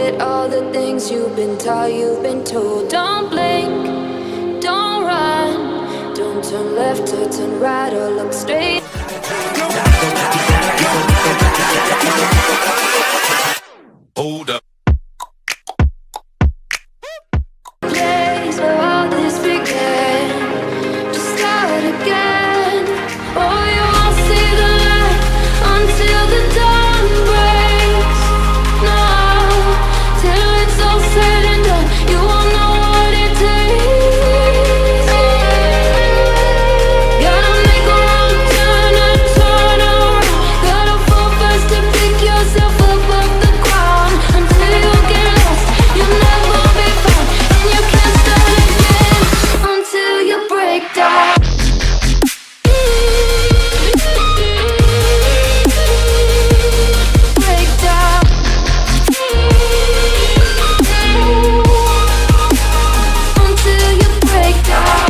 forget all the things you've been taught, you've been told. Don't blink, don't run, don't turn left or turn right or look straight. Hold up. Place where all this began, just start again. Oh, you won't see the light until the dawn breaks. No, till it's all said and done, you won't know what it takes. Gotta make a wrong turn and turn around. Gotta fall fast to pick yourself up off the ground. Until you get lost, you'll never be found, and you can't start again until you break down. Break down. Until you break down.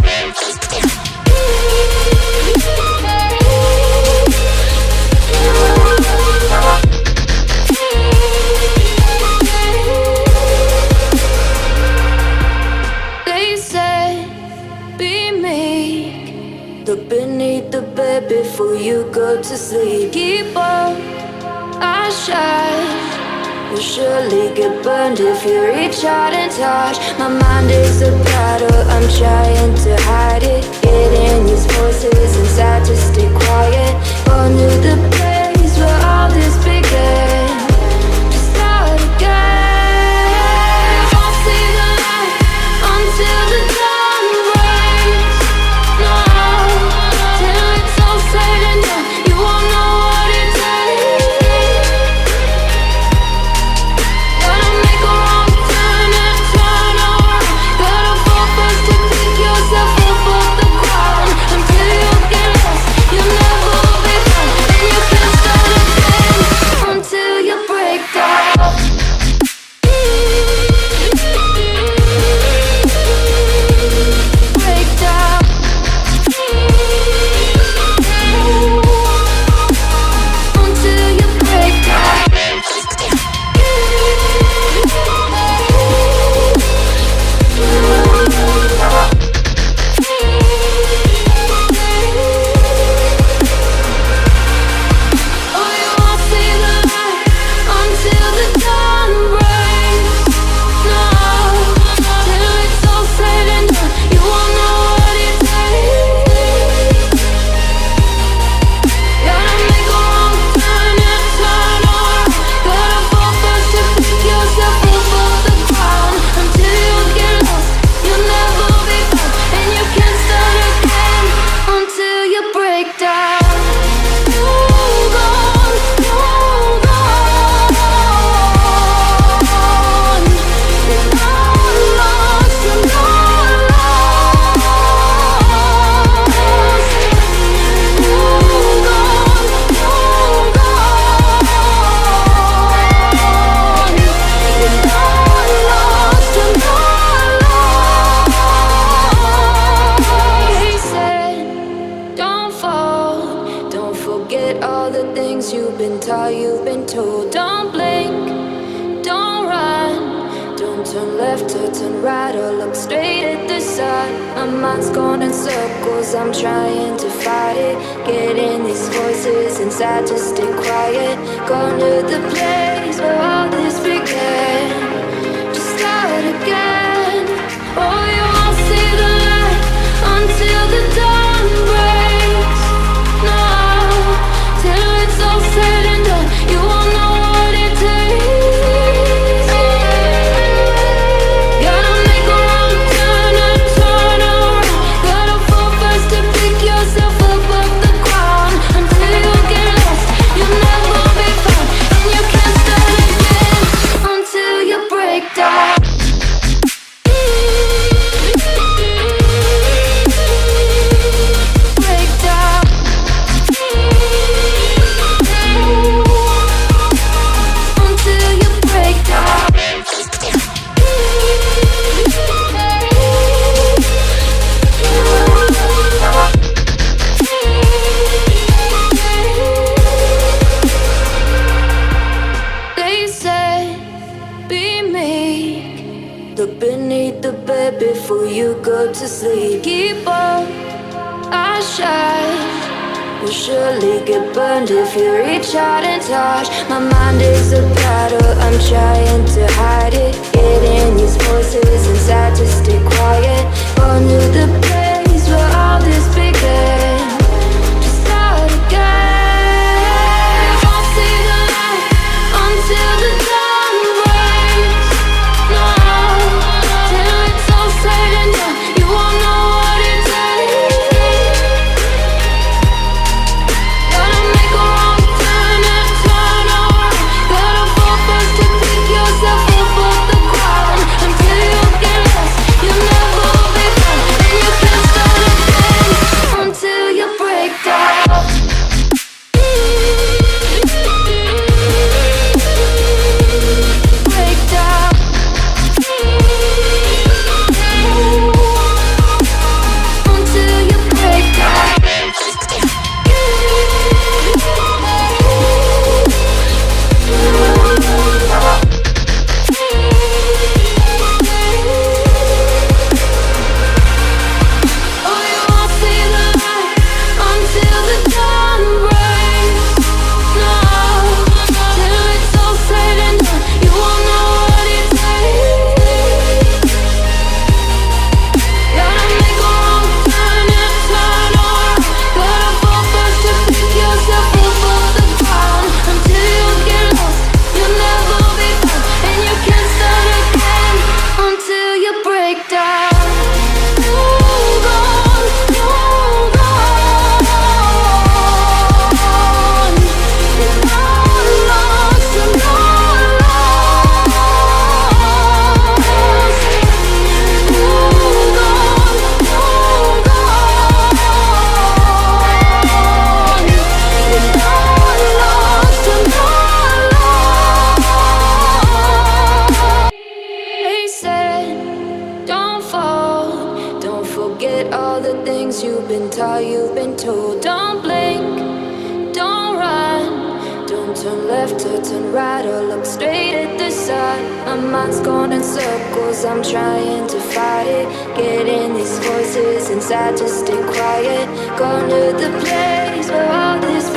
They said, be meek, look beneath the bed before you go to sleep. Keep up, I shine. You'll surely get burned if you reach out and touch. My mind is a battle, I'm trying to hide it. Getting these voices inside to stay quiet. Gone to the place where all this began, just start again. Won't see the light until the dawn breaks. No, till it's all said and done, you won't know what it takes. Gotta make a wrong turn and turn around. Gotta fall fast to pick yourself up off the ground. Until you get lost, you'll never be found, and you can't start again until you break down. Break down. Until you break down. Oh, you won't see the light until the dawn breaks. No, till it's all said and done, you won't know what it takes. Gotta make a wrong turn and turn around. Gotta fall fast to pick yourself up off the ground. Until you get lost, you'll never be found, and you can't start again until you break down. Hold on, hold on. You're not lost, you're not lost. Hold on, hold on. You're not lost, you're not lost. He said, don't fall, don't forget all the things you've been taught, you've been told. Don't blink, don't run, don't turn left or turn right or look straight at the sun. My mind's going in circles, I'm trying to fight it. Getting these voices inside to stay quiet. Going to the place where all this began, just start again. Oh, you won't see the light until the dawn breaks. No, till it's all said and done, you won't know what it takes. Gotta make a wrong turn and turn around. Gotta fall fast to pick yourself up off the ground. Until you get lost, you'll never be found, and you can't start again until you break down. bed before you go to sleep. Keep on, I shine. Will surely get burned if you reach out and touch. My mind is a battle, I'm trying to hide it. Getting these voices inside to stay quiet. Gone to the place where all this began. To start again. Won't see the light until the dawn breaks. No, till it's all said and done, you won't know what it takes. Gotta make a wrong turn and turn around. Gotta fall first to pick yourself up off the ground. Until you get lost, you'll never be found. And you can't start again until you break down. Break down. Until you break down. Oh, you won't see the light until the dawn breaks. No, till it's all said and done, you won't know what it takes. Gotta make a wrong turn and turn around. Gotta fall first to pick yourself up off the ground. Until you get lost, you'll never be found. And you can't start again until you break down. Hold on, hold on. You're not lost, you're not lost. Hold on, hold on. You're not lost, you're not lost. They said, don't fall, don't forget all the things you've been taught, you've been told. Don't blink, don't run, don't turn left or turn right or look straight at the sun. My mind's going in circles, I'm trying to fight it. Getting these voices inside to stay quiet. Going to the place where all this